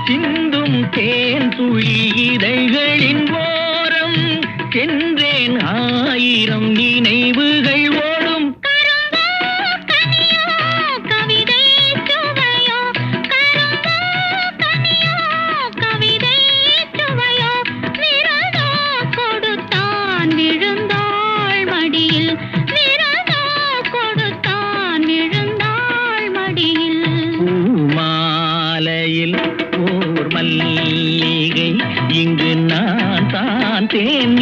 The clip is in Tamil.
சிந்தும் தேன் துளி இதழ்களின் ஓரம் சென்றேன் ஆயிரம் நினைவுகள் ஓடும் ஓர் மல்லிகை இங்கு நான் தான் தேன்